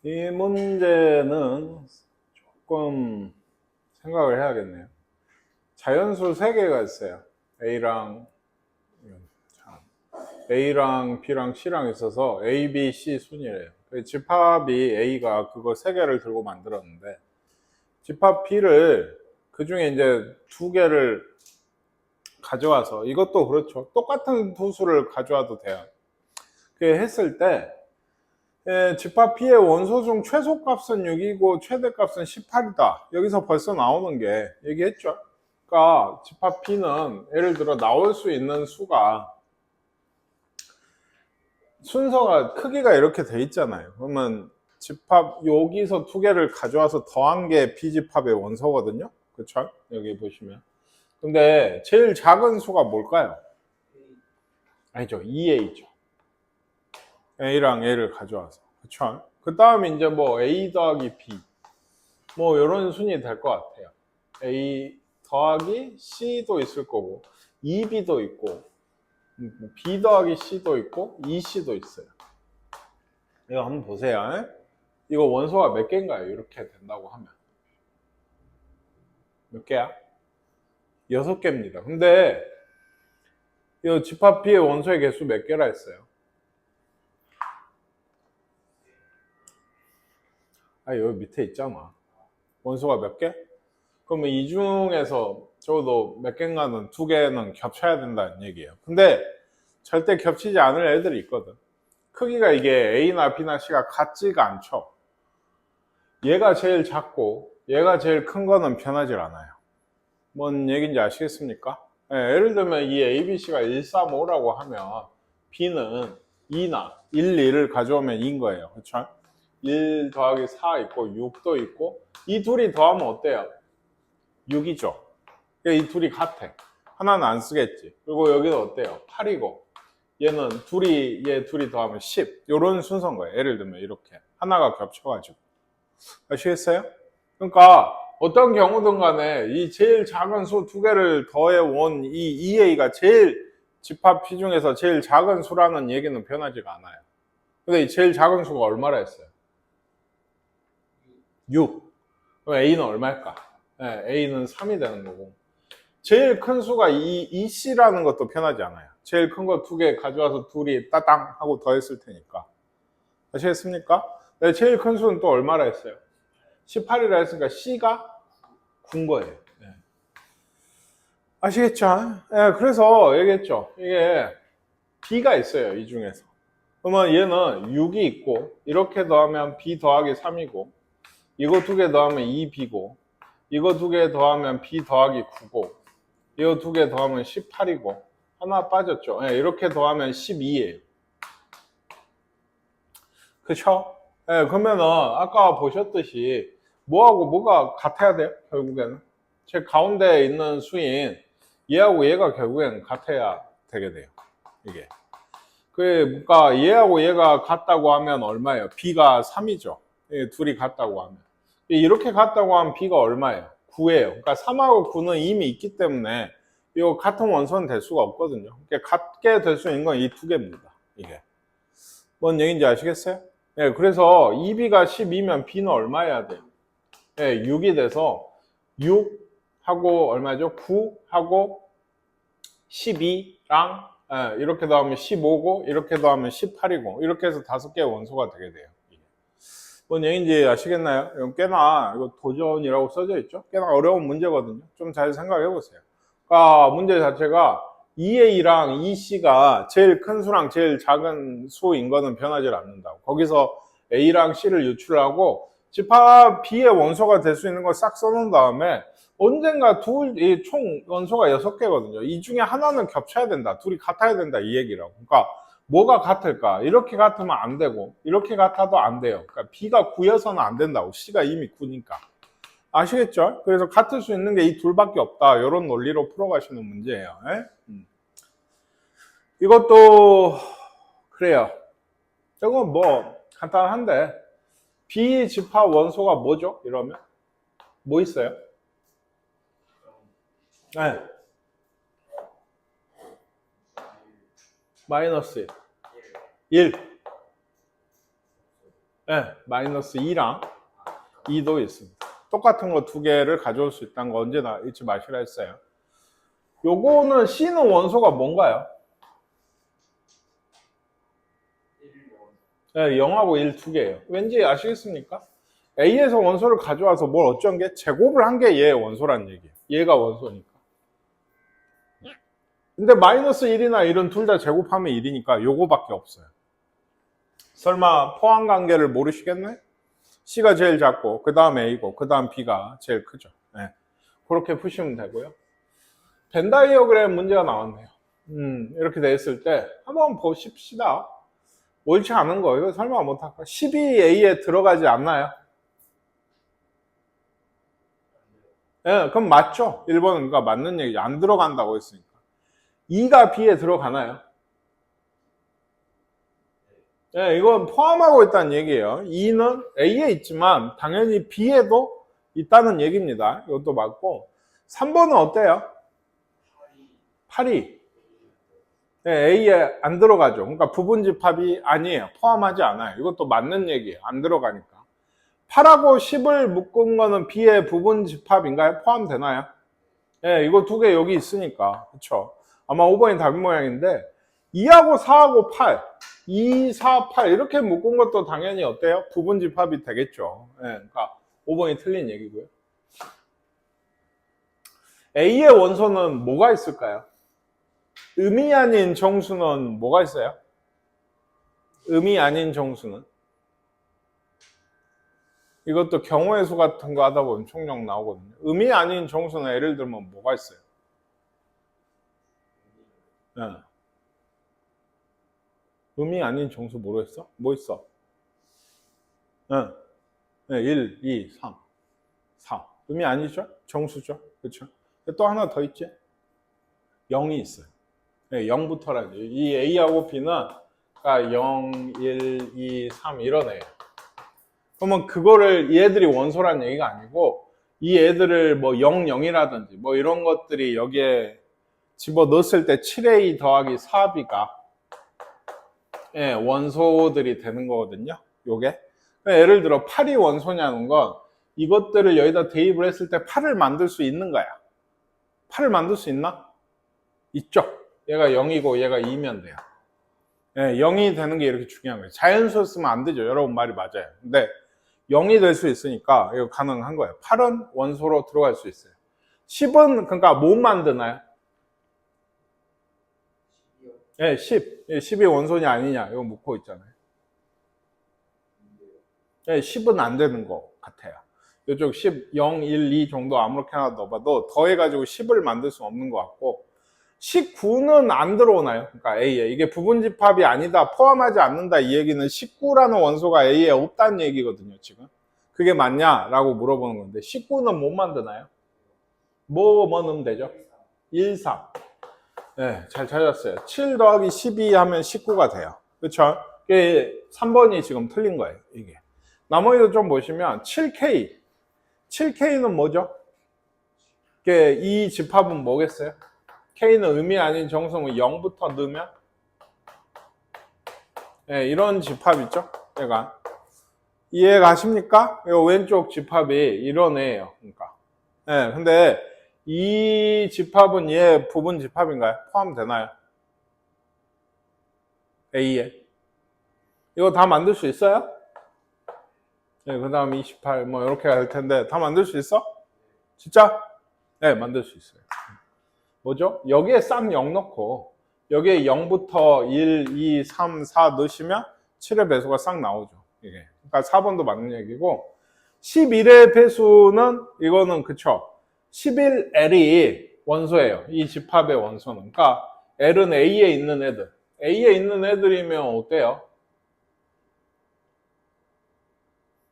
이 문제는 조금 생각을 해야겠네요. 자연수 3개가 있어요. A랑 B랑 C랑 있어서 A, B, C 순이래요. 집합이 A가 그거 3개를 들고 만들었는데 집합 B를 그 중에 이제 2개를 가져와서 이것도 그렇죠. 똑같은 두 수를 가져와도 돼요. 그렇게 했을 때 집합 B의 원소 중 최소값은 6이고 최대값은 18이다. 여기서 벌써 나오는 게 얘기했죠. 그러니까 집합 B는 예를 들어 나올 수 있는 수가 순서가 크기가 이렇게 돼 있잖아요. 그러면 집합 여기서 2개를 가져와서 더한 게 B집합의 원소거든요. 그렇죠? 여기 보시면. 근데 제일 작은 수가 뭘까요? 아니죠. 2A죠. A랑 A를 가져와서. 그쵸? 그 다음에 이제 뭐 A 더하기 B. 뭐 이런 순위 될 것 같아요. A 더하기 C도 있을 거고, 2B도 있고, B 더하기 C도 있고, 2C도 있어요. 이거 한번 보세요. 이거 원소가 몇 개인가요? 이렇게 된다고 하면. 몇 개야? 6개입니다. 근데 이 집합 B의 원소의 개수 몇 개라 했어요? 여기 밑에 있잖아. 원소가 몇 개? 그러면 이 중에서 적어도 몇 개인가는 2개는 겹쳐야 된다는 얘기예요. 근데 절대 겹치지 않을 애들이 있거든. 크기가 이게 A나 B나 C가 같지가 않죠. 얘가 제일 작고 얘가 제일 큰 거는 변하지 않아요. 뭔 얘기인지 아시겠습니까? 예를 들면 이 A, B, C가 1, 3, 5라고 하면 B는 2나 1, 2를 가져오면 2인 거예요. 그렇죠? 1 더하기 4 있고 6도 있고 이 둘이 더하면 어때요? 6이죠. 이 둘이 같아. 하나는 안 쓰겠지. 그리고 여기는 어때요? 8이고 얘는 얘 둘이 더하면 10. 이런 순서인 거예요. 예를 들면 이렇게 하나가 겹쳐가지고. 아시겠어요? 그러니까 어떤 경우든 간에 이 제일 작은 수 2개를 더해온 이 EA가 제일 집합 P 중에서 제일 작은 수라는 얘기는 변하지가 않아요. 근데 이 제일 작은 수가 얼마라 했어요? 6. 그럼 A는 얼마일까? A는 3이 되는 거고. 제일 큰 수가 이 C라는 것도 편하지 않아요. 제일 큰 거 2개 가져와서 둘이 따당 하고 더했을 테니까. 아시겠습니까? 네, 제일 큰 수는 또 얼마라 했어요? 18이라 했으니까 C가 9인 거예요. 네. 아시겠죠? 네, 그래서 얘기했죠. 이게 B가 있어요. 이 중에서. 그러면 얘는 6이 있고 이렇게 더하면 B 더하기 3이고 이거 2개 더하면 2B고 이거 2개 더하면 B 더하기 9고 이거 2개 더하면 18이고 하나 빠졌죠. 네, 이렇게 더하면 12예요. 그쵸? 네, 그러면은 아까 보셨듯이 뭐하고 뭐가 같아야 돼요? 결국에는 제 가운데에 있는 수인 얘하고 얘가 결국에는 같아야 되게 돼요. 이게 그러니까 얘하고 얘가 같다고 하면 얼마예요? B가 3이죠. 둘이 같다고 하면 이렇게 같다고 하면 B가 얼마예요? 9예요. 그러니까 3하고 9는 이미 있기 때문에 이거 같은 원소는 될 수가 없거든요. 그러니까 같게 될 수 있는 건 이 2개입니다. 이게 뭔 얘기인지 아시겠어요? 네, 그래서 2B가 12면 B는 얼마여야 돼요? 네, 6이 돼서 6하고 얼마죠? 9하고 12랑 이렇게 더하면 15고 이렇게 더하면 18이고 이렇게 해서 5개의 원소가 되게 돼요. 뭔 얘기인지 아시겠나요? 이건 꽤나 이거 도전이라고 써져 있죠? 꽤나 어려운 문제거든요. 좀 잘 생각해 보세요. 그러니까 문제 자체가 2A랑 2C가 제일 큰 수랑 제일 작은 수인 거는 변하지 않는다고. 거기서 A랑 C를 유출하고 집합 B의 원소가 될 수 있는 걸 싹 써놓은 다음에 언젠가 총 원소가 6개거든요. 이 중에 하나는 겹쳐야 된다. 둘이 같아야 된다. 이 얘기라고. 그러니까 뭐가 같을까? 이렇게 같으면 안 되고 이렇게 같아도 안 돼요. 그러니까 B가 9여서는 안 된다고. C가 이미 9니까. 아시겠죠? 그래서 같을 수 있는 게 이 둘밖에 없다. 이런 논리로 풀어가시는 문제예요. 이것도 그래요. 저건 뭐 간단한데 비집합 원소가 뭐죠? 이러면 뭐 있어요? 네. 마이너스 1. 네, 마이너스 2랑 2도 있습니다. 똑같은 거 두 개를 가져올 수 있다는 거 언제나 잊지 마시라 했어요. 요거는 C는 원소가 뭔가요? 네, 0하고 1 두 개예요. 왠지 아시겠습니까? A에서 원소를 가져와서 뭘 어쩐 게 제곱을 한 게 얘의 원소란 얘기예요. 얘가 원소니까. 근데 마이너스 1이나 1은 둘 다 제곱하면 1이니까 요거밖에 없어요. 설마 포함 관계를 모르시겠네? C가 제일 작고 그 다음 A고 그 다음 B가 제일 크죠. 네. 그렇게 푸시면 되고요. 벤 다이어그램 문제가 나왔네요. 이렇게 돼 있을 때 한번 보십시다. 옳지 않은 거 이거 설마 못할까? 12A에 들어가지 않나요? 네, 그럼 맞죠? 1번은 그러니까 맞는 얘기죠. 안 들어간다고 했으니까. 2가 B에 들어가나요? 네, 이건 포함하고 있다는 얘기예요. 2는 A에 있지만 당연히 B에도 있다는 얘기입니다. 이것도 맞고 3번은 어때요? 8이 네, A에 안 들어가죠. 그러니까 부분집합이 아니에요. 포함하지 않아요. 이것도 맞는 얘기예요. 안 들어가니까. 8하고 10을 묶은 거는 B의 부분집합인가요? 포함되나요? 네, 이거 두 개 여기 있으니까. 그쵸? 아마 5번이 답인 모양인데 2하고 4하고 8 2, 4, 8 이렇게 묶은 것도 당연히 어때요? 부분집합이 되겠죠. 네, 그러니까 5번이 틀린 얘기고요. A의 원소는 뭐가 있을까요? 음이 아닌 정수는 뭐가 있어요? 음이 아닌 정수는? 이것도 경우의 수 같은 거 하다 보면 총력 나오거든요. 음이 아닌 정수는 예를 들면 뭐가 있어요? 네. 음이 아닌 정수 모르겠어? 뭐 있어? 네. 네, 1, 2, 3, 4. 음이 아니죠? 정수죠? 그렇죠? 또 하나 더 있지? 0이 있어요. 네, 0부터라는 이 A하고 B는 0, 1, 2, 3 이런 애예요. 그러면 그거를 얘들이 원소란 얘기가 아니고 이 애들을 뭐 0, 0이라든지 뭐 이런 것들이 여기에 집어넣었을 때 7A 더하기 4B가 예, 원소들이 되는 거거든요. 요게. 예를 들어 8이 원소냐는 건 이것들을 여기다 대입을 했을 때 8을 만들 수 있는 거야. 8을 만들 수 있나? 있죠. 얘가 0이고 얘가 2면 돼요. 예, 0이 되는 게 이렇게 중요한 거예요. 자연수였으면 안 되죠. 여러분 말이 맞아요. 근데 0이 될 수 있으니까 이거 가능한 거예요. 8은 원소로 들어갈 수 있어요. 10은 그러니까 못 만드나요? 예, 10. 10이 원소냐 아니냐 이거 묻고 있잖아요. 예, 10은 안 되는 것 같아요. 이쪽 10, 0, 1, 2 정도 아무렇게나 넣어봐도 더해가지고 10을 만들 수 없는 것 같고 19는 안 들어오나요? 그러니까 A에 이게 부분집합이 아니다, 포함하지 않는다 이 얘기는 19라는 원소가 A에 없다는 얘기거든요. 지금 그게 맞냐라고 물어보는 건데 19는 못 만드나요? 뭐 넣으면 되죠? 1, 3. 네, 잘 찾았어요. 7 더하기 12 하면 19가 돼요. 그렇죠? 3번이 지금 틀린 거예요. 이게 나머지도 좀 보시면 7K 7K는 뭐죠? 이 집합은 뭐겠어요? K는 의미 아닌 정수는 0부터 넣으면 네, 이런 집합 있죠? 얘가 이해 가십니까? 이 왼쪽 집합이 이런 애예요. 그러니까 네, 근데 이 집합은 얘 부분 집합인가요? 포함되나요? A에 이거 다 만들 수 있어요? 네, 그 다음 28 뭐 이렇게 할 텐데 다 만들 수 있어? 진짜? 네, 만들 수 있어요. 뭐죠? 여기에 싹 0 넣고 여기에 0부터 1, 2, 3, 4 넣으시면 7의 배수가 싹 나오죠. 이게. 그러니까 4번도 맞는 얘기고 11의 배수는 이거는 그쵸? 11L이 원소예요. 이 집합의 원소는. 그러니까 L은 A에 있는 애들. A에 있는 애들이면 어때요?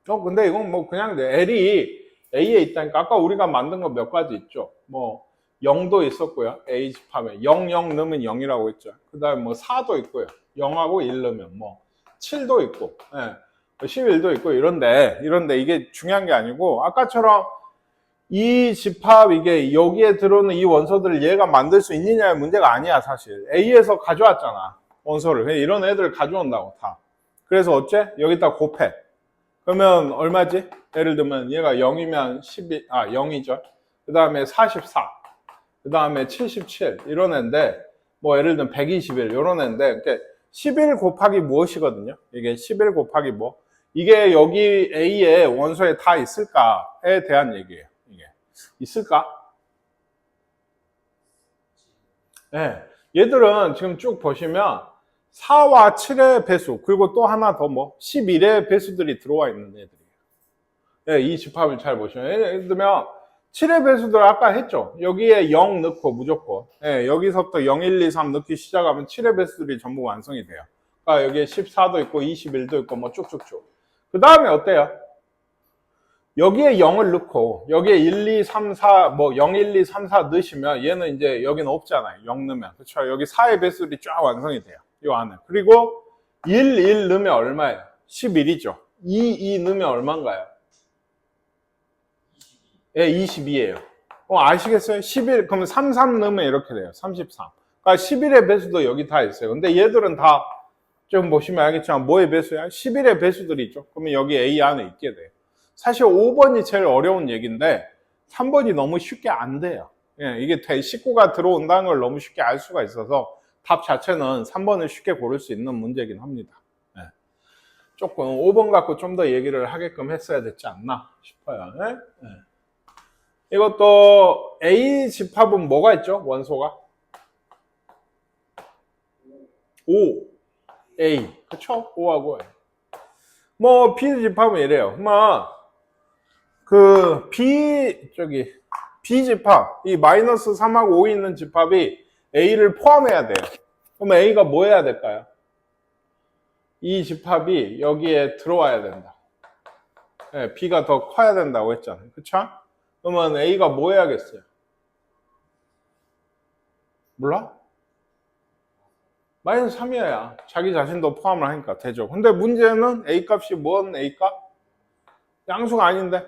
근데 이건 뭐 그냥 L이 A에 있다니까 아까 우리가 만든 거 몇 가지 있죠. 뭐 0도 있었고요. A 집합에 0, 0 넣으면 0이라고 했죠. 그 다음에 뭐 4도 있고요. 0하고 1 넣으면 뭐 7도 있고 11도 있고 이런데 이게 중요한 게 아니고 아까처럼 이 집합 이게 여기에 들어오는 이 원소들을 얘가 만들 수 있느냐의 문제가 아니야 사실. A에서 가져왔잖아 원소를. 이런 애들을 가져온다고 다. 그래서 어째? 여기다 곱해. 그러면 얼마지? 예를 들면 얘가 0이면 0이죠. 그 다음에 44, 그 다음에 77 이런 애인데 뭐 예를 들면 121 이런 애인데 11 곱하기 무엇이거든요. 이게 11 곱하기 뭐 이게 여기 A의 원소에 다 있을까에 대한 얘기예요. 이게 있을까? 네. 얘들은 지금 쭉 보시면 4와 7의 배수 그리고 또 하나 더 뭐 11의 배수들이 들어와 있는 애들이에요. 네, 이 집합을 잘 보시면 예를 들면 7의 배수들 아까 했죠. 여기에 0 넣고 무조건 네, 여기서부터 0, 1, 2, 3 넣기 시작하면 7의 배수들이 전부 완성이 돼요. 그러니까 여기에 14도 있고 21도 있고 뭐 쭉쭉쭉. 그 다음에 어때요? 여기에 0을 넣고 여기에 1, 2, 3, 4 뭐 0, 1, 2, 3, 4 넣으시면 얘는 이제 여기는 없잖아요. 0 넣으면. 그렇죠? 여기 4의 배수들이 쫙 완성이 돼요. 이 안에. 그리고 1 넣으면 얼마예요? 11이죠. 2 넣으면 얼마인가요? 예, 22예요. 아시겠어요? 11, 그러면 3 넣으면 이렇게 돼요. 33. 그러니까 11의 배수도 여기 다 있어요. 근데 얘들은 다 좀 보시면 알겠지만 뭐의 배수야? 11의 배수들이 있죠. 그러면 여기 A 안에 있게 돼요. 사실 5번이 제일 어려운 얘기인데 3번이 너무 쉽게 안 돼요. 예, 이게 식구가 들어온다는 걸 너무 쉽게 알 수가 있어서 답 자체는 3번을 쉽게 고를 수 있는 문제긴 합니다. 예. 조금 5번 갖고 좀 더 얘기를 하게끔 했어야 됐지 않나 싶어요. 예? 예. 이것도 A 집합은 뭐가 있죠? 원소가? 5, A. 그쵸? 5하고 A. 뭐 B 집합은 이래요. B 집합, 이 마이너스 3하고 5 있는 집합이 A를 포함해야 돼요. 그럼 A가 뭐 해야 될까요? 이 집합이 여기에 들어와야 된다. 네, B가 더 커야 된다고 했잖아요. 그쵸? 그러면 A가 뭐 해야겠어요? 몰라? 마이너스 3이어야 자기 자신도 포함을 하니까 되죠. 근데 문제는 A 값이 뭔 A 값? 양수가 아닌데?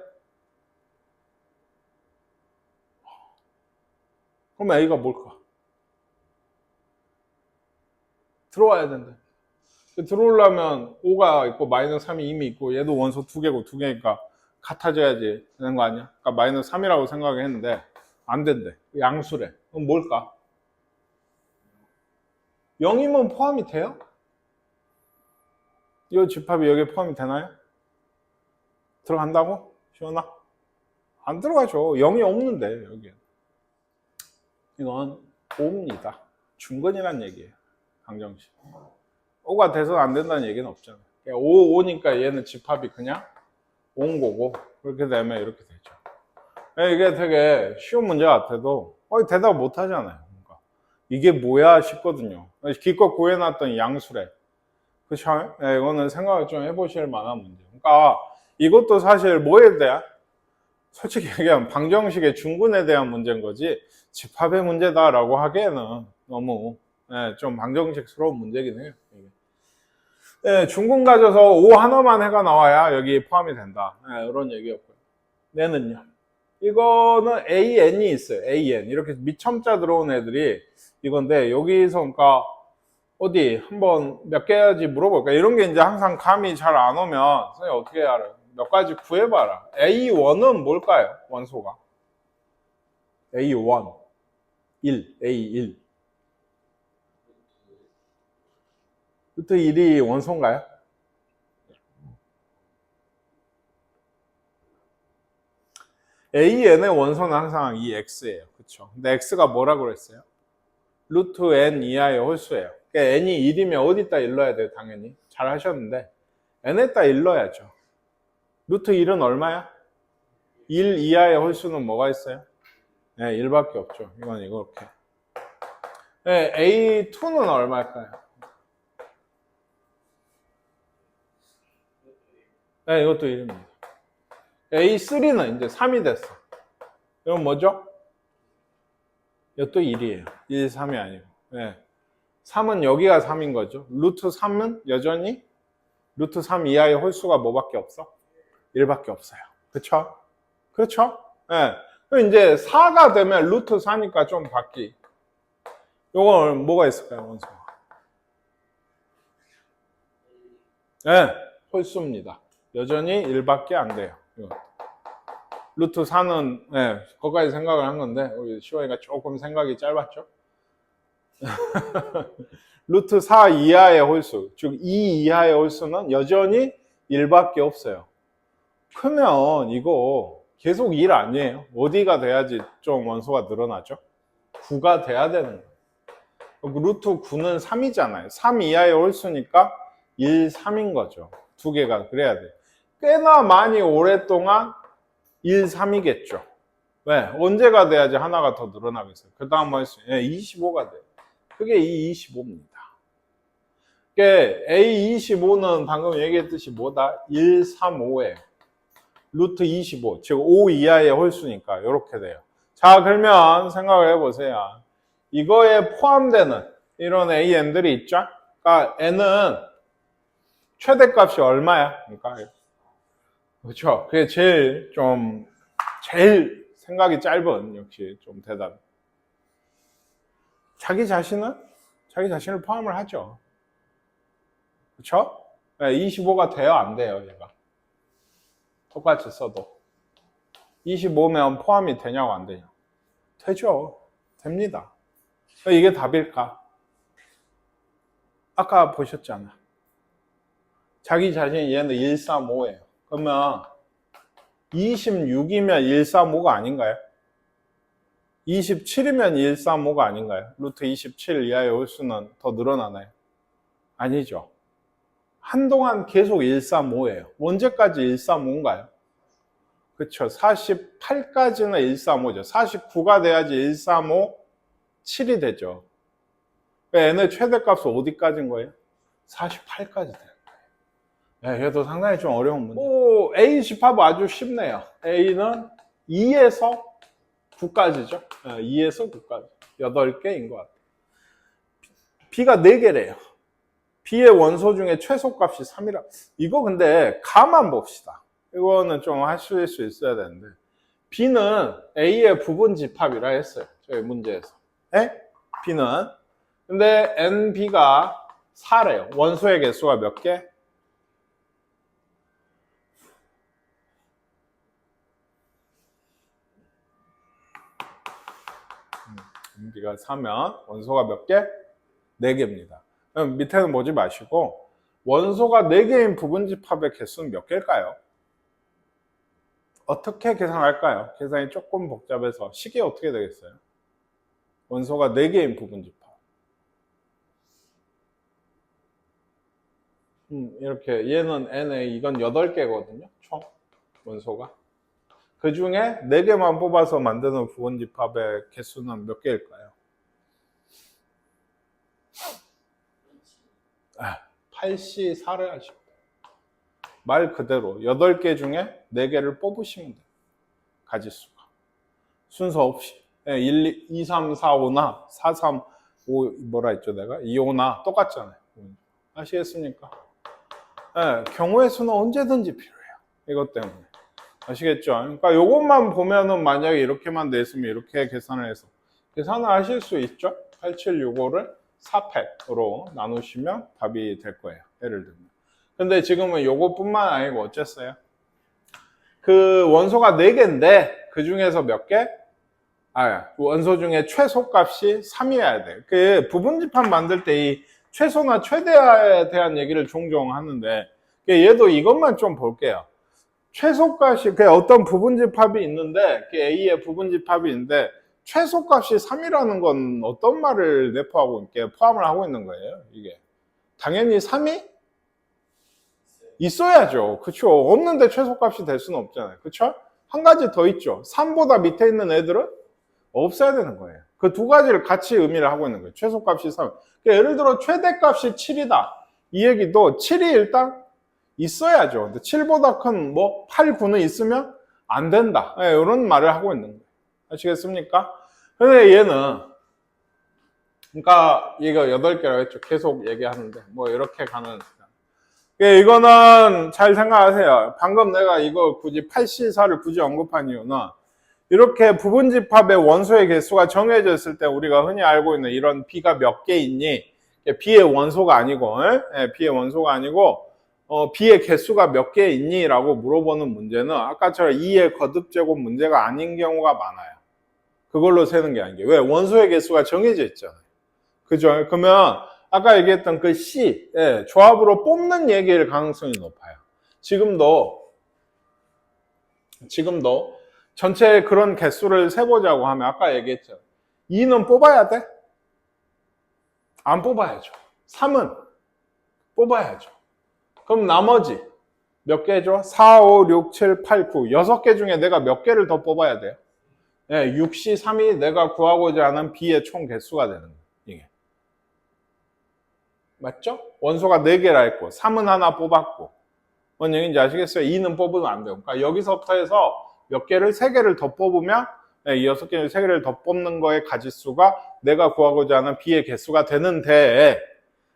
그럼 A가 뭘까? 들어와야 된다. 들어오려면 5가 있고 마이너스 3이 이미 있고 얘도 원소 2개고 2개니까 같아져야지 되는 거 아니야? 그러니까 마이너스 3이라고 생각했는데 안 된대. 양수래. 그럼 뭘까? 0이면 포함이 돼요? 이 집합이 여기에 포함이 되나요? 들어간다고? 시원아? 안 들어가죠. 0이 없는데 여기에. 이건 5입니다. 중근이란 얘기예요. 강정식. 5가 돼서는 안 된다는 얘기는 없잖아요. 5니까 얘는 집합이 그냥 5인 거고 그렇게 되면 이렇게 되죠. 이게 되게 쉬운 문제 같아도 대답 못 하잖아요. 그러니까 이게 뭐야 싶거든요. 기껏 구해놨던 양수래. 그쵸? 이거는 생각을 좀 해보실 만한 문제. 그러니까 이것도 사실 뭐에 대한 솔직히 얘기하면 방정식의 중근에 대한 문제인 거지 집합의 문제다라고 하기에는 너무 좀 방정식스러운 문제긴 해요. 중근 가져서 5 하나만 해가 나와야 여기 포함이 된다. 이런 얘기였고요. 얘는요. 이거는 AN이 있어요. AN. 이렇게 미첨자 들어온 애들이 이건데 여기서 그러니까 어디 한번 몇 개까지 물어볼까? 이런 게 이제 항상 감이 잘 안 오면 선생님 어떻게 알아요? 몇 가지 구해봐라. A1은 뭘까요? 원소가. A1. 1. A1. 루트 1이 원소인가요? AN의 원소는 항상 이 X예요. 그쵸? 근데 X가 뭐라고 그랬어요? 루트 N 이하의 홀수예요. 그러니까 N이 1이면 어디다 1 넣어야 돼요? 당연히. 잘 하셨는데 N에다 1 넣어야죠. 루트 1은 얼마야? 1 이하의 홀수는 뭐가 있어요? 네, 1밖에 없죠. 이건 이렇게. 네, A2는 얼마일까요? 네, 이것도 1입니다. A3는 이제 3이 됐어. 이건 뭐죠? 이것도 1이에요. 1, 3이 아니고. 네. 3은 여기가 3인 거죠. 루트 3은 여전히 루트 3 이하의 홀수가 뭐밖에 없어? 1밖에 없어요. 그쵸? 그렇죠? 네. 그럼 이제 4가 되면 루트 4니까 좀 바뀌. 요건 뭐가 있을까요, 원소가? 네, 홀수입니다. 여전히 1밖에 안 돼요. 루트 4는 네, 거기까지 생각을 한 건데 우리 시원이가 조금 생각이 짧았죠? 루트 4 이하의 홀수, 즉 2 이하의 홀수는 여전히 1밖에 없어요. 그러면 이거 계속 1 아니에요? 어디가 돼야지 좀 원소가 늘어나죠? 9가 돼야 되는 거예요. 루트 9는 3이잖아요. 3 이하의 홀수니까 1, 3인 거죠. 두 개가 그래야 돼요. 꽤나 많이 오랫동안 1, 3이겠죠. 왜? 언제가 돼야지 하나가 더 늘어나겠어요? 그 다음 뭐 했어요? 25가 돼요. 그게 이 25입니다. A25는 방금 얘기했듯이 뭐다? 1, 3, 5예요. 루트 25, 즉 5 이하의 홀수니까 이렇게 돼요. 자, 그러면 생각을 해보세요. 이거에 포함되는 이런 AN들이 있죠? 그러니까 N은 최대값이 얼마야? 그러니까 그렇죠. 그게 제일 생각이 짧은 역시 좀 대답. 자기 자신을 포함을 하죠. 그렇죠? 25가 돼요, 안 돼요, 얘가? 똑같이 써도 25면 포함이 되냐고 안 되냐? 되죠. 됩니다. 이게 답일까? 아까 보셨잖아. 자기 자신이 얘는 135예요. 그러면 26이면 135가 아닌가요? 27이면 135가 아닌가요? 루트 27 이하의 홀수는 더 늘어나나요? 아니죠. 한동안 계속 135예요. 언제까지 135인가요? 그렇죠. 48까지는 135죠. 49가 돼야지 135, 7이 되죠. N의 최대값은 어디까지인 거예요? 48까지 돼요. 네, 얘도 상당히 좀 어려운 문제. A 집합 아주 쉽네요. A는 2에서 9까지죠. 2에서 9까지. 8개인 것 같아요. B가 4개래요. B의 원소 중에 최소값이 3이라. 이거 근데 가만 봅시다. 이거는 좀 하실 수 있어야 되는데. B는 A의 부분 집합이라 했어요. 저희 문제에서. 네? B는. 근데 NB가 4래요. 원소의 개수가 몇 개? NB가 4면 원소가 몇 개? 4개입니다. 그럼 밑에는 보지 마시고 원소가 4개인 부분집합의 개수는 몇 개일까요? 어떻게 계산할까요? 계산이 조금 복잡해서 식이 어떻게 되겠어요? 원소가 4개인 부분집합. 이렇게 얘는 NA 이건 8개거든요. 총 원소가. 그 중에 4개만 뽑아서 만드는 부분집합의 개수는 몇 개일까요? 8C4를 하시면 돼요. 말 그대로 8개 중에 4개를 뽑으시면 돼요. 가지수가. 순서 없이. 1, 2, 3, 4, 5나 4, 3, 5 뭐라 했죠 내가? 2, 5나 똑같잖아요. 아시겠습니까? 경우의 수는 언제든지 필요해요. 이것 때문에. 아시겠죠? 그러니까 이것만 보면은 만약에 이렇게만 냈으면 이렇게 계산을 해서 계산을 하실 수 있죠? 8765를 4팩으로 나누시면 답이 될 거예요. 예를 들면. 근데 지금은 요것뿐만 아니고 어쨌어요? 그 원소가 4개인데 그 중에서 몇 개? 원소 중에 최소값이 3이어야 돼요. 그 부분집합 만들 때 이 최소나 최대에 대한 얘기를 종종 하는데 얘도 이것만 좀 볼게요. 최소값이 어떤 부분집합이 있는데 A의 부분집합이 있는데 최소값이 3이라는 건 어떤 말을 내포하고 있게 포함을 하고 있는 거예요. 이게 당연히 3이 있어야죠. 그렇죠? 없는데 최소값이 될 수는 없잖아요. 그렇죠? 한 가지 더 있죠. 3보다 밑에 있는 애들은 없어야 되는 거예요. 그 두 가지를 같이 의미를 하고 있는 거예요. 최소값이 3. 예를 들어 최대값이 7이다. 이 얘기도 7이 일단 있어야죠. 근데 7보다 큰 8, 9는 있으면 안 된다. 이런 말을 하고 있는 거예요. 아시겠습니까? 근데 얘는 그러니까 이거 8개라고 했죠. 계속 얘기하는데 이렇게 가는 이거는 잘 생각하세요. 방금 내가 이거 굳이 8C4를 굳이 언급한 이유는 이렇게 부분집합의 원소의 개수가 정해져 있을 때 우리가 흔히 알고 있는 이런 B가 몇 개 있니? B의 원소가 아니고 B의 원소가 아니고 B의 개수가 몇 개 있니? 라고 물어보는 문제는 아까처럼 2의 거듭제곱 문제가 아닌 경우가 많아요. 그걸로 세는 게 아니에요. 왜? 원소의 개수가 정해져 있잖아요. 그죠? 그러면 아까 얘기했던 그 C, 조합으로 뽑는 얘기일 가능성이 높아요. 지금도 전체 그런 개수를 세보자고 하면 아까 얘기했죠. 2는 뽑아야 돼? 안 뽑아야죠. 3은 뽑아야죠. 그럼 나머지 몇 개죠? 4, 5, 6, 7, 8, 9 6개 중에 내가 몇 개를 더 뽑아야 돼요? 6C, 3이 내가 구하고자 하는 B의 총 개수가 되는 거예요. 이게. 맞죠? 원소가 4개라 했고 3은 하나 뽑았고 뭔 얘기인지 아시겠어요? 2는 뽑으면 안 돼요. 그러니까 여기서부터 해서 몇 개를 3개를 더 뽑으면 이 6개를 3개를 더 뽑는 거의 가지수가 내가 구하고자 하는 B의 개수가 되는데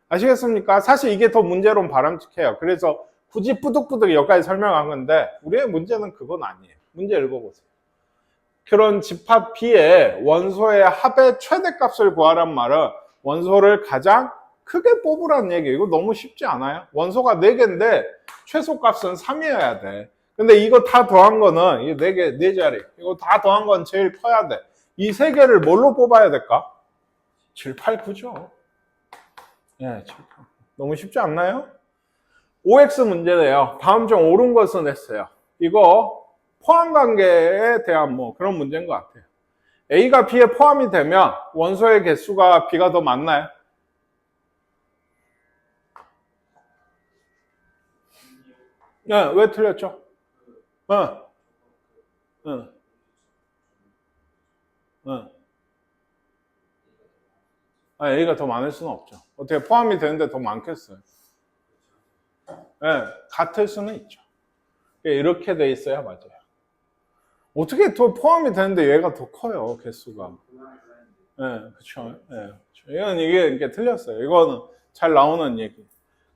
아시겠습니까? 사실 이게 더 문제로는 바람직해요. 그래서 굳이 뿌득뿌득 여기까지 설명한 건데 우리의 문제는 그건 아니에요. 문제 읽어보세요. 그런 집합 B의 원소의 합의 최대값을 구하란 말은 원소를 가장 크게 뽑으라는 얘기예요. 이거 너무 쉽지 않아요? 원소가 4개인데 최소값은 3이어야 돼. 근데 이거 다 더한 거는 이 4개, 4자리 이거 다 더한 건 제일 커야 돼. 이 3개를 뭘로 뽑아야 될까? 7, 8, 9죠. 7, 8. 너무 쉽지 않나요? OX 문제네요. 다음 좀 옳은 것은 했어요. 이거 포함관계에 대한 뭐 그런 문제인 것 같아요. A가 B에 포함이 되면 원소의 개수가 B가 더 많나요? 왜 틀렸죠? A가 더 많을 수는 없죠. 어떻게 포함이 되는데 더 많겠어요? 같을 수는 있죠. 이렇게 돼 있어야 맞아요. 어떻게 더 포함이 되는데 얘가 더 커요, 개수가. 그쵸. 이건 이게 틀렸어요. 이거는 잘 나오는 얘기.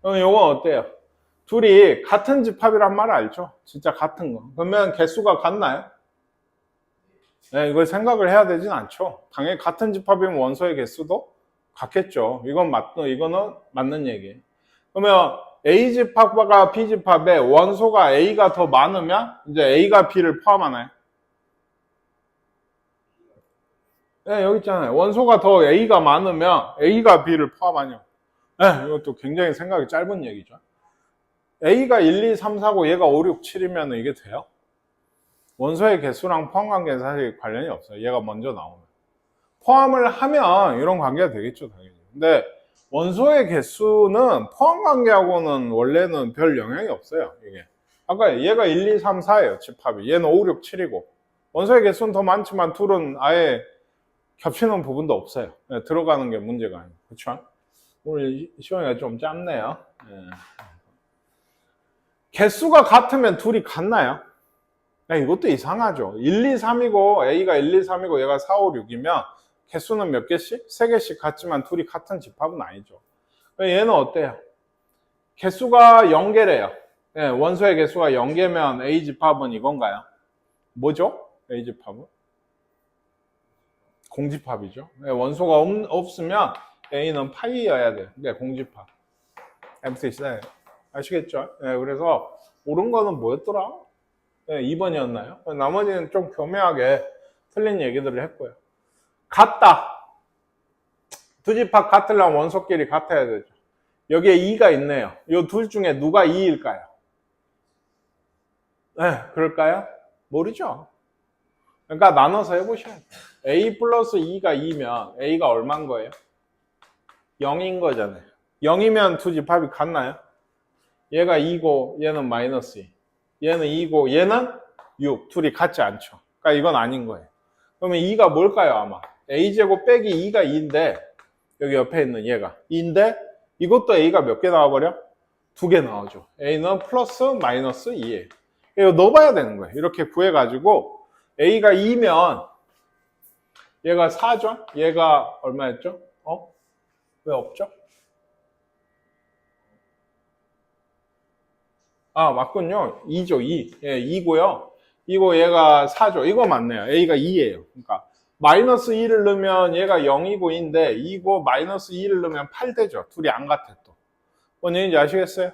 그럼 이건 어때요? 둘이 같은 집합이란 말 알죠? 진짜 같은 거. 그러면 개수가 같나요? 이걸 생각을 해야 되진 않죠. 당연히 같은 집합이면 원소의 개수도 같겠죠. 이거는 맞는 얘기. 그러면 A 집합과 B 집합에 원소가 A가 더 많으면 이제 A가 B를 포함하나요? 여기 있잖아요. 원소가 더 A가 많으면 A가 B를 포함하냐? 이것도 굉장히 생각이 짧은 얘기죠. A가 1, 2, 3, 4고 얘가 5, 6, 7이면 이게 돼요? 원소의 개수랑 포함 관계는 사실 관련이 없어요. 얘가 먼저 나오면. 포함을 하면 이런 관계가 되겠죠, 당연히. 근데 원소의 개수는 포함 관계하고는 원래는 별 영향이 없어요, 이게. 아까 얘가 1, 2, 3, 4예요, 집합이. 얘는 5, 6, 7이고. 원소의 개수는 더 많지만 둘은 아예 겹치는 부분도 없어요. 들어가는 게 문제가 아니에요. 그렇죠? 오늘 시간이 좀 짧네요. 개수가 같으면 둘이 같나요? 이것도 이상하죠. 1, 2, 3이고 A가 1, 2, 3이고 얘가 4, 5, 6이면 개수는 몇 개씩? 3개씩 같지만 둘이 같은 집합은 아니죠. 얘는 어때요? 개수가 0개래요. 원소의 개수가 0개면 A 집합은 이건가요? 뭐죠? A 집합은? 공집합이죠. 원소가 없으면 A는 파이여야 돼요. 공집합. MCC. 아시겠죠? 그래서 옳은 거는 뭐였더라? 2번이었나요? 나머지는 좀 교묘하게 틀린 얘기들을 했고요. 같다. 두 집합 같으려면 원소끼리 같아야 되죠. 여기에 2가 있네요. 이 둘 중에 누가 2일까요? 그럴까요? 모르죠. 그러니까 나눠서 해보셔야 돼요. A 플러스 2가 2면 A가 얼마인 거예요? 0인 거잖아요. 0이면 두 집합이 같나요? 얘가 2고 얘는 마이너스 2. 얘는 2고 얘는 6. 둘이 같지 않죠. 그러니까 이건 아닌 거예요. 그러면 2가 뭘까요, 아마? A제곱 빼기 2가 2인데 여기 옆에 있는 얘가 2인데 이것도 A가 몇 개 나와버려? 2개 나오죠. A는 플러스 마이너스 2예요. 이거 넣어봐야 되는 거예요. 이렇게 구해가지고 A가 2면 얘가 4죠? 얘가 얼마였죠? 왜 없죠? 맞군요. 2죠, 2. 2고요. 이거 얘가 4죠. 이거 맞네요. A가 2예요. 그러니까 마이너스 2를 넣으면 얘가 0이고 2인데 2고 마이너스 2를 넣으면 8 되죠. 둘이 안 같아 또. 뭔 얘기인지 아시겠어요?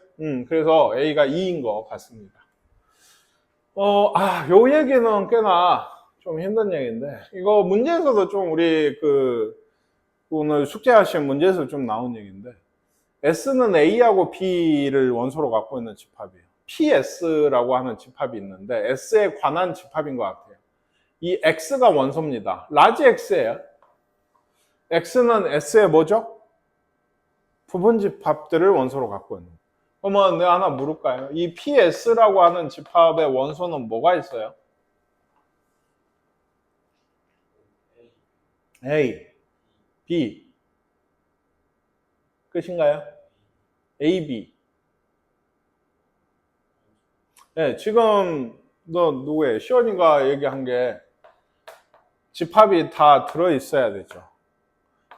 그래서 A가 2인 것 같습니다. 요 얘기는 꽤나 좀 힘든 얘기인데, 이거 문제에서도 좀 우리 오늘 숙제하신 문제에서 좀 나온 얘기인데, S는 A하고 B를 원소로 갖고 있는 집합이에요. PS라고 하는 집합이 있는데, S에 관한 집합인 것 같아요. 이 X가 원소입니다. 라지 X예요. X는 S의 뭐죠? 부분 집합들을 원소로 갖고 있는 거예요. 그러면 내가 하나 물을까요? 이 PS라고 하는 집합의 원소는 뭐가 있어요? A, B. 끝인가요? A, B. 네, 지금 누구예요? 시원이가 얘기한 게 집합이 다 들어있어야 되죠.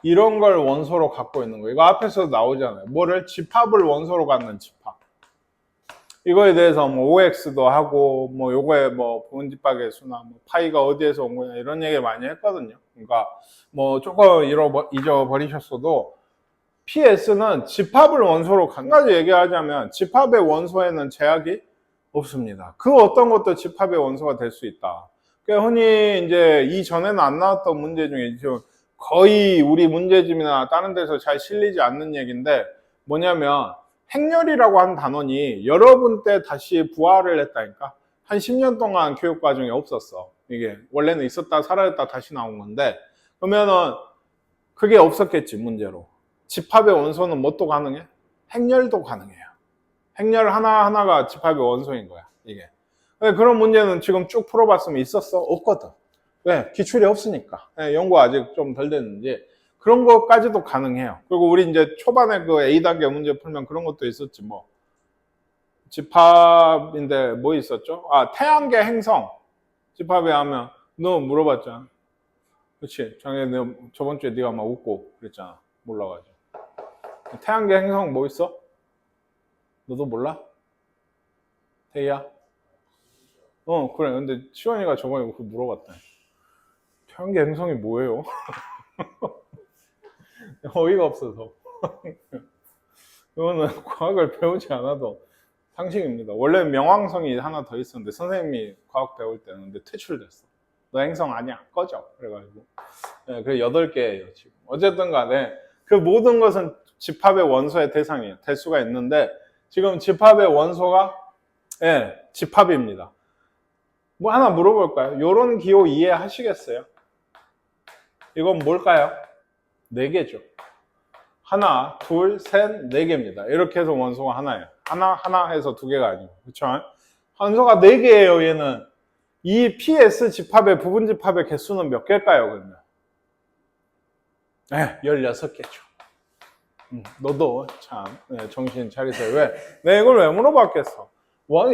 이런 걸 원소로 갖고 있는 거예요. 이거 앞에서 나오잖아요. 뭐를? 집합을 원소로 갖는 집합. 이거에 대해서 뭐 OX도 하고 뭐 요거에 뭐 부분집합의 수나 뭐 파이가 어디에서 온 거냐 이런 얘기 많이 했거든요. 그러니까 뭐 조금 잊어버리셨어도 PS는 집합을 원소로 한 가지 얘기하자면 집합의 원소에는 제약이 없습니다. 그 어떤 것도 집합의 원소가 될 수 있다. 그러니까 흔히 이제 이전에는 안 나왔던 문제 중에 거의 우리 문제집이나 다른 데서 잘 실리지 않는 얘기인데 뭐냐면 행렬이라고 하는 단원이 여러분 때 다시 부활을 했다니까. 한 10년 동안 교육과정에 없었어. 이게 원래는 있었다 사라졌다 다시 나온 건데 그러면은 그게 없었겠지 문제로. 집합의 원소는 뭣도 가능해? 행렬도 가능해요. 행렬 하나하나가 집합의 원소인 거야 이게. 그런 문제는 지금 쭉 풀어봤으면 있었어? 없거든. 왜? 기출이 없으니까. 연구 아직 좀 덜 됐는지 그런 것까지도 가능해요. 그리고 우리 이제 초반에 그 A단계 문제 풀면 그런 것도 있었지 뭐. 집합인데 뭐 있었죠? 태양계 행성 집합에 하면 너 물어봤잖아. 그렇지? 저번 주에 네가 막 웃고 그랬잖아. 몰라가지고. 태양계 행성 뭐 있어? 너도 몰라? 태희야? 그래. 근데 시원이가 저번에 그거 물어봤다. 태양계 행성이 뭐예요? 어이가 없어서. 이거는 과학을 배우지 않아도 상식입니다. 원래 명왕성이 하나 더 있었는데 선생님이 과학 배울 때는 근데 퇴출됐어. 너 행성 아니야. 꺼져. 그래가지고. 네, 그래 8개예요 지금. 어쨌든 간에 그 모든 것은 집합의 원소의 대상이에요. 될 수가 있는데 지금 집합의 원소가 집합입니다. 뭐 하나 물어볼까요? 요런 기호 이해하시겠어요? 이건 뭘까요? 4개죠. 하나, 둘, 셋, 4개입니다. 이렇게 해서 원소가 하나예요. 하나 해서 2개가 아니고. 그쵸? 원소가 4개예요, 얘는. 이 PS 집합의 부분 집합의 개수는 몇 개일까요, 그러면? 16개죠. 너도 참 정신 차리세요. 왜? 내가 이걸 왜 물어봤겠어?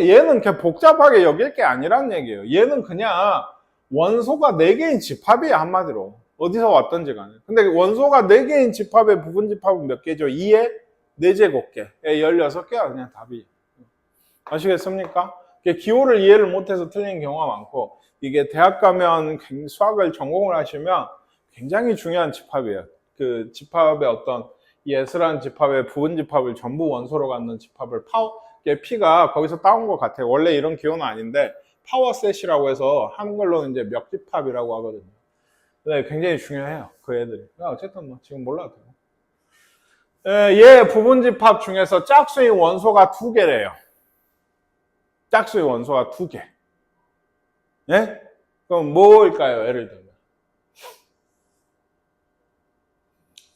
얘는 그렇게 복잡하게 여길 게 아니란 얘기예요. 얘는 그냥 원소가 4개인 집합이에요, 한마디로. 어디서 왔던지 간에. 근데 원소가 4개인 집합의 부분 집합은 몇 개죠? 2에 4제곱개. 16개가 그냥 답이. 아시겠습니까? 기호를 이해를 못해서 틀린 경우가 많고, 이게 대학 가면 수학을 전공을 하시면 굉장히 중요한 집합이에요. 그 집합의 어떤 예스라는 집합의 부분 집합을 전부 원소로 갖는 집합을 P가 거기서 따온 것 같아요. 원래 이런 기호는 아닌데, 파워셋이라고 해서 한글로는 이제 몇 집합이라고 하거든요. 네, 굉장히 중요해요. 그 애들이. 어쨌든 뭐 지금 몰라도 돼요. 얘 부분집합 중에서 짝수인 원소가 2개래요. 짝수의 원소가 2개. 예? 그럼 뭐일까요? 예를 들면.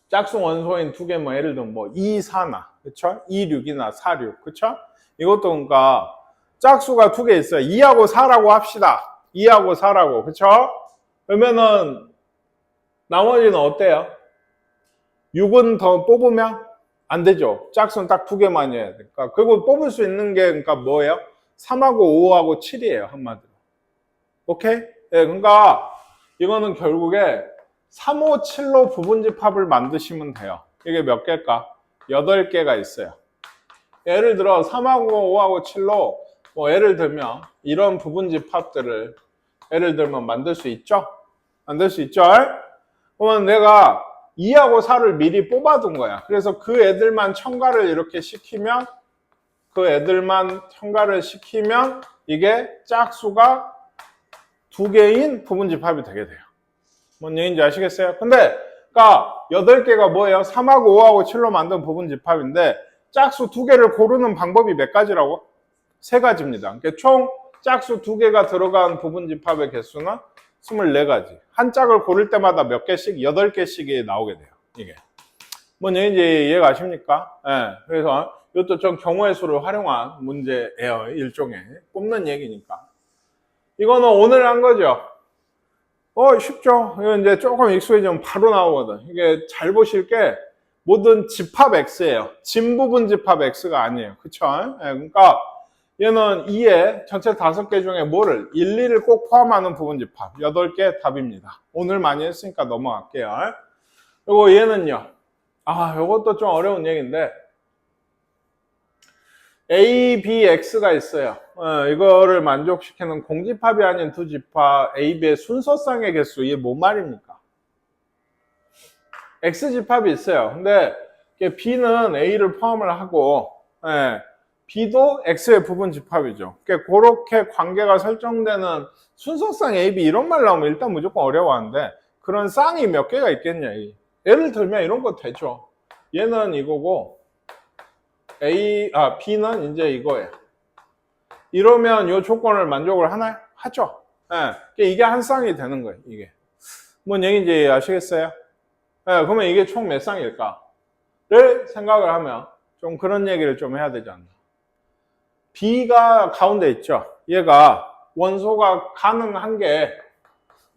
짝수 원소인 2개 뭐 예를 들면 뭐 2, 4나, 그쵸? 2, 6이나 4, 6, 그쵸? 이것도 그러니까 짝수가 2개 있어요. 2하고 4라고 합시다. 2하고 4라고, 그쵸? 그러면은 나머지는 어때요? 6은 더 뽑으면 안 되죠. 짝수는 딱 2개만 해야 되니까. 그리고 뽑을 수 있는 게 그러니까 뭐예요? 3하고 5하고 7이에요. 한마디로. 오케이? 그러니까 이거는 결국에 3, 5, 7로 부분집합을 만드시면 돼요. 이게 몇 개일까? 8개가 있어요. 예를 들어 3하고 5하고 7로 뭐 예를 들면 이런 부분집합들을 예를 들면 만들 수 있죠? 만들 수 있죠? 그러면 내가 2하고 4를 미리 뽑아둔 거야. 그래서 그 애들만 첨가를 이렇게 시키면 이게 짝수가 2개인 부분집합이 되게 돼요. 뭔 얘기인지 아시겠어요? 근데 그러니까 8개가 뭐예요? 3하고 5하고 7로 만든 부분집합인데 짝수 2개를 고르는 방법이 몇 가지라고? 3가지입니다. 그러니까 총 짝수 2개가 들어간 부분집합의 개수는 24가지. 한 짝을 고를 때마다 몇 개씩? 8개씩이 나오게 돼요. 이게. 뭔 얘기인지 이해가 가십니까? 예. 그래서 이것도 좀 경우의 수를 활용한 문제예요. 일종의. 뽑는 얘기니까. 이거는 오늘 한 거죠. 쉽죠? 이거 이제 조금 익숙해지면 바로 나오거든. 이게 잘 보실 게 모든 집합 X예요. 진부분 집합 X가 아니에요. 그쵸? 예. 그러니까 얘는 2에 전체 5개 중에 뭐를? 1, 2를 꼭 포함하는 부분집합 8개 답입니다. 오늘 많이 했으니까 넘어갈게요. 그리고 얘는요. 요것도 좀 어려운 얘기인데 A, B, X가 있어요. 이거를 만족시키는 공집합이 아닌 두 집합 A, B의 순서상의 개수. 이게 뭔 말입니까? X집합이 있어요. 근데 B는 A를 포함을 하고 B도 X의 부분집합이죠. 그렇게 관계가 설정되는 순서상 A, B 이런 말 나오면 일단 무조건 어려워하는데 그런 쌍이 몇 개가 있겠냐. 예를 들면 이런 거 되죠. 얘는 이거고 B는 이제 이거예요. 이러면 이 조건을 만족을 하나요? 하죠. 이게 한 쌍이 되는 거예요. 이게 뭔 얘기인지 아시겠어요? 그러면 이게 총 몇 쌍일까?를 생각을 하면 좀 그런 얘기를 좀 해야 되지 않나. B가 가운데 있죠. 얘가 원소가 가능한 게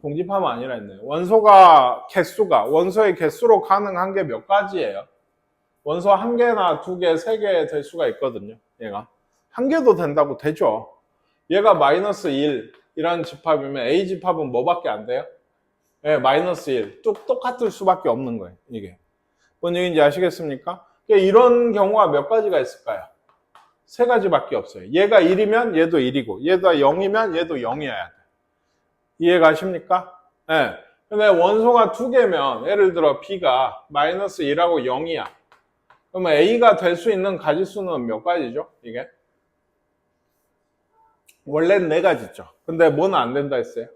공집합은 아니라 했네요. 원소의 개수로 가능한 게 몇 가지예요? 원소 1개나 2개, 3개 될 수가 있거든요. 얘가 1개도 된다고 되죠. 얘가 마이너스 1이라는 집합이면 A 집합은 뭐밖에 안 돼요? 마이너스 1. 똑같을 수밖에 없는 거예요. 이게 뭔 얘기인지 아시겠습니까? 이런 경우가 몇 가지가 있을까요? 3가지밖에 없어요. 얘가 1이면 얘도 1이고 얘가 0이면 얘도 0이어야 돼. 이해 가십니까? 근데 원소가 2개면 예를 들어 B가 마이너스 1하고 0이야. 그러면 A가 될 수 있는 가지수는 몇 가지죠? 이게? 원래는 4가지죠. 근데 뭐는 안 된다 했어요?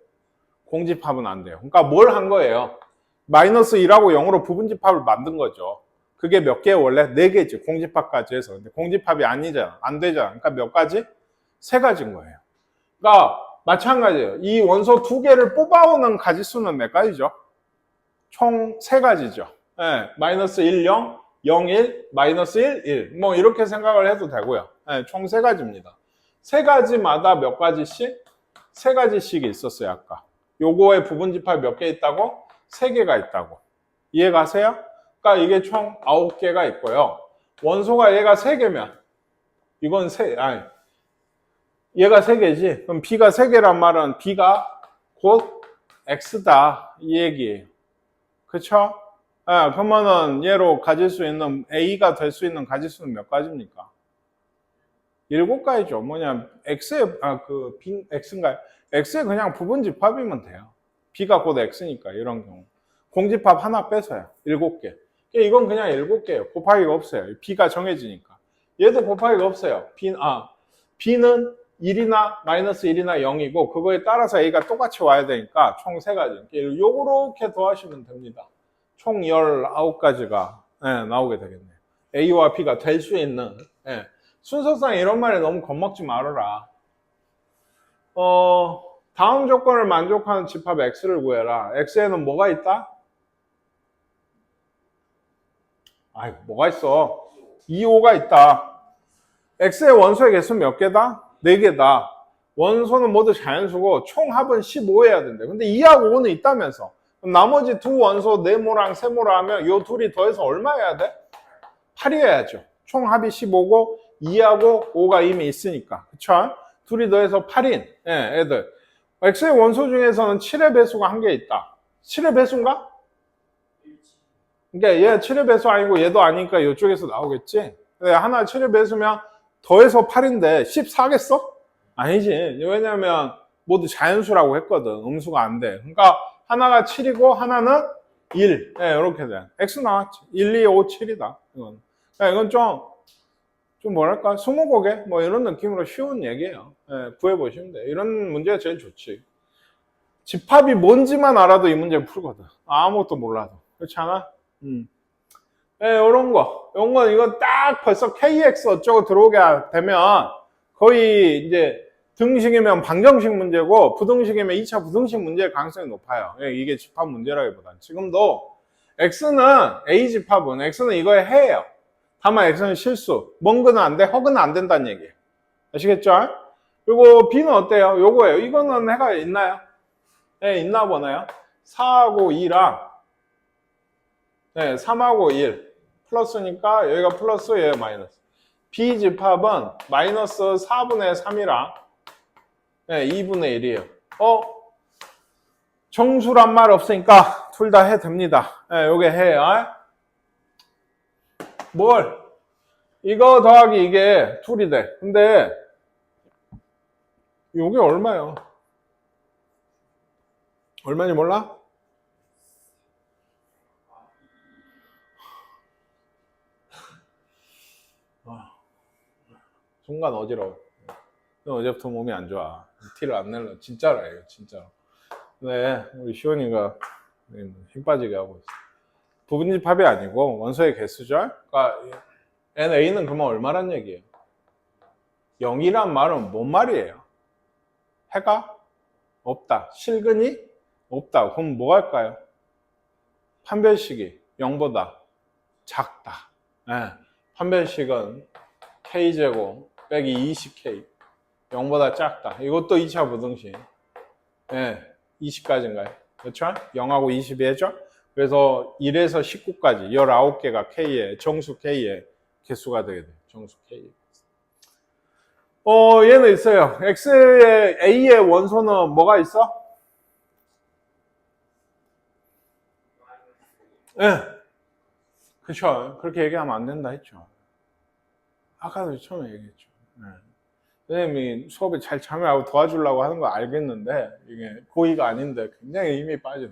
공집합은 안 돼요. 그러니까 뭘 한 거예요? 마이너스 1하고 0으로 부분집합을 만든 거죠. 그게 몇 개예요? 원래 4개지. 공집합까지 해서. 근데 공집합이 아니잖아. 안 되잖아. 그러니까 몇 가지? 3가지인 거예요. 그러니까 마찬가지예요. 이 원소 2개를 뽑아오는 가지수는 몇 가지죠? 총 3가지죠. 마이너스 1, 0, 0, 1, 마이너스 1, 1. 뭐 이렇게 생각을 해도 되고요. 총 3가지입니다. 3가지마다 몇 가지씩? 3가지씩이 있었어요, 아까. 요거의 부분집합이 몇 개 있다고? 3개가 있다고. 이해 가세요? 그러니까 이게 총 9개가 있고요. 원소가 얘가 3개면 이건 얘가 3개지. 그럼 B가 3개란 말은 B가 곧 X다 이 얘기예요. 그쵸? 그러면은 얘로 가질 수 있는 A가 될 수 있는 가지수는 몇 가지입니까? 7가지죠. 뭐냐 X인가요? X의 그냥 부분집합이면 돼요. B가 곧 X니까 이런 경우. 공집합 하나 빼서요. 7개. 이건 그냥 7개예요. 곱하기가 없어요. B가 정해지니까. 얘도 곱하기가 없어요. B는 1이나 마이너스 1이나 0이고 그거에 따라서 A가 똑같이 와야 되니까 총 3가지. 요렇게 더하시면 됩니다. 총 19가지가 나오게 되겠네요. A와 B가 될 수 있는 순서상 이런 말에 너무 겁먹지 말아라. 다음 조건을 만족하는 집합 X를 구해라. X에는 뭐가 있다? 뭐가 있어? 2, 5가 있다. X의 원소의 개수는 몇 개다? 4개다. 원소는 모두 자연수고 총합은 15해야 된대. 근데 2하고 5는 있다면서. 그럼 나머지 두 원소 네모랑 세모라 하면 요 둘이 더해서 얼마 해야 돼? 8이 해야죠. 총합이 15고 2하고 5가 이미 있으니까. 그쵸? 둘이 더해서 8인 애들. X의 원소 중에서는 7의 배수가 1개 있다. 7의 배수인가? 그러니까 얘 7의 배수 아니고 얘도 아니니까 이쪽에서 나오겠지. 하나 7의 배수면 더해서 8인데 14겠어? 아니지. 왜냐면 모두 자연수라고 했거든. 음수가 안 돼. 그러니까 하나가 7이고 하나는 1. 예, 이렇게 돼. X 나왔지. 1, 2, 5, 7이다. 이건 좀 뭐랄까, 스무고개? 뭐 이런 느낌으로 쉬운 얘기예요. 예, 구해보시면 돼. 이런 문제가 제일 좋지. 집합이 뭔지만 알아도 이 문제 풀거든. 아무것도 몰라도. 그렇지 않아? 예, 요런 거. 이건 딱 벌써 KX 어쩌고 들어오게 되면 거의 이제 등식이면 방정식 문제고 부등식이면 2차 부등식 문제의 가능성이 높아요. 예, 이게 집합 문제라기보다는. 지금도 X는, A 집합은, X는 이거에 해예요. 다만 X는 실수. 뭔거는 안 돼, 허그는 안 된다는 얘기예요. 아시겠죠? 그리고 B는 어때요? 요거예요. 이거는 해가 있나요? 네, 있나 보네요. 4하고 2랑, 네, 3하고 1. 플러스니까 여기가 플러스, 여기가 마이너스. B 집합은 마이너스 4분의 3이랑, 네, 2분의 1이에요. 정수란 말 없으니까 둘 다 해 됩니다. 네, 요게 해요. 뭘? 이거 더하기 이게 둘이 돼. 근데 요게 얼마예요? 얼마인지 몰라? 순간 어지러워. 어제부터 몸이 안 좋아. 티를 안 내려. 진짜라, 이거, 진짜로. 네, 우리 시원이가 힘 빠지게 하고 있어. 부분집합이 아니고 원소의 개수죠? 그러니까 NA는 그러면 얼마란 얘기예요? 0이란 말은 뭔 말이에요? 해가 없다. 실근이 없다. 그럼 뭐 할까요? 판별식이 0보다 작다. 네, 판별식은 K제곱 빼기 20K 0보다 작다. 이것도 2차 부등식. 네, 20까지인가요? 그렇죠? 0하고 20이 해죠? 그래서 1에서 19까지 19개가 K의 정수 K의 개수가 되게 돼요. 정수 K. 얘는 있어요. X의 A의 원소는 뭐가 있어? 예. 네. 그렇죠. 그렇게 얘기하면 안 된다 했죠. 아까도 처음에 얘기했죠. 네. 선생님이 수업에 잘 참여하고 도와주려고 하는 거 알겠는데 이게 고의가 아닌데 굉장히 힘이 빠지네.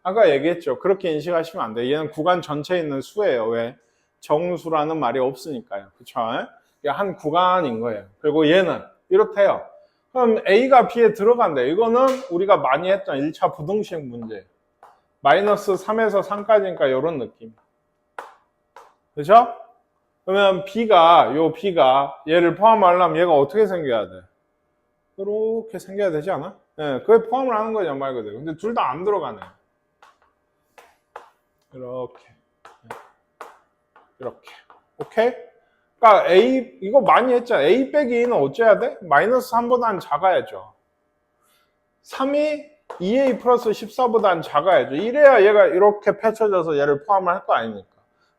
아까 얘기했죠. 그렇게 인식하시면 안 돼요. 얘는 구간 전체에 있는 수예요. 왜? 정수라는 말이 없으니까요. 그쵸? 이게 한 구간인 거예요. 그리고 얘는 이렇대요. 그럼 A가 B에 들어간대. 이거는 우리가 많이 했던 1차 부등식 문제. 마이너스 3에서 3까지니까 이런 느낌. 그죠? 그러면 B가 얘를 포함하려면 얘가 어떻게 생겨야 돼? 이렇게 생겨야 되지 않아? 네, 그게 포함을 하는 거죠, 말 그대로. 근데 둘 다 안 들어가네. 이렇게. 오케이? 그러니까 A, 이거 많이 했잖아. A 빼기 2는 어째야 돼? 마이너스 3보다는 작아야죠. 3이 2A 플러스 14보다는 작아야죠. 이래야 얘가 이렇게 펼쳐져서 얘를 포함을 할 거 아닙니까?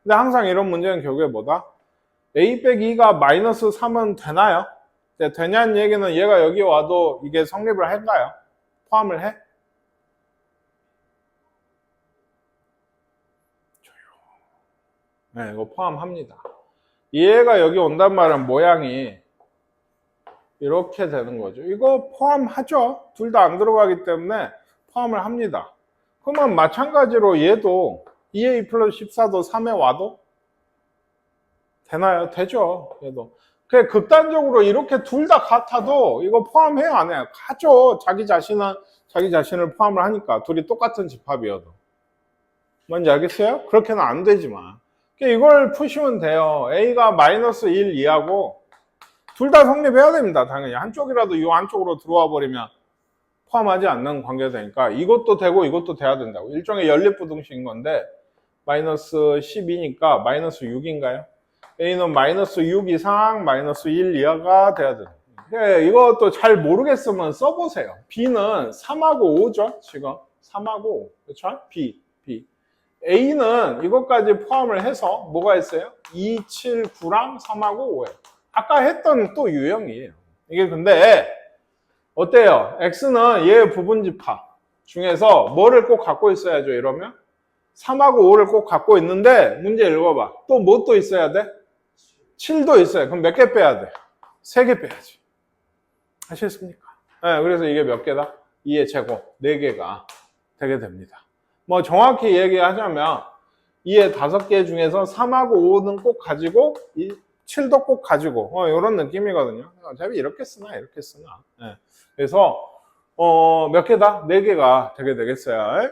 근데 항상 이런 문제는 결국에 뭐다? A 빼기 2가 마이너스 3은 되나요? 되냐는 얘기는 얘가 여기 와도 이게 성립을 할까요? 포함을 해? 네, 이거 포함합니다. 얘가 여기 온단 말은 모양이 이렇게 되는 거죠. 이거 포함하죠. 둘 다 안 들어가기 때문에 포함을 합니다. 그러면 마찬가지로 얘도 2A 플러스 14도 3에 와도 되나요? 되죠. 얘도. 그래, 극단적으로 이렇게 둘 다 같아도 이거 포함해요? 안 해요? 하죠. 자기 자신을 포함을 하니까. 둘이 똑같은 집합이어도. 뭔지 알겠어요? 그렇게는 안 되지만. 이걸 푸시면 돼요. A가 마이너스 1 이하고 둘 다 성립해야 됩니다. 당연히. 한쪽이라도 이 안쪽으로 들어와 버리면 포함하지 않는 관계가 되니까 이것도 되고 이것도 돼야 된다고. 일종의 연립부등식인 건데 마이너스 12니까 마이너스 6인가요? A는 마이너스 6 이상 마이너스 1 이하가 돼야 돼요. 네, 이것도 잘 모르겠으면 써보세요. B는 3하고 5죠, 지금. 3하고 5. 그렇죠? B. A는 이것까지 포함을 해서 뭐가 있어요? 2, 7, 9랑 3하고 5예요. 아까 했던 또 유형이에요. 이게 근데 어때요? X는 얘 부분집합 중에서 뭐를 꼭 갖고 있어야죠, 이러면? 3하고 5를 꼭 갖고 있는데 문제 읽어봐. 또 뭐 또 있어야 돼? 7도 있어요. 그럼 몇 개 빼야 돼? 3개 빼야지. 아시겠습니까? 네, 그래서 이게 몇 개다? 2의 제곱 4개가 되게 됩니다. 뭐 정확히 얘기하자면 이에 5개 중에서 3하고 5는 꼭 가지고 7도 꼭 가지고 이런 느낌이거든요. 어차피 이렇게 쓰나 이렇게 쓰나. 예. 그래서 몇 개다? 4개가 되게 되겠어요.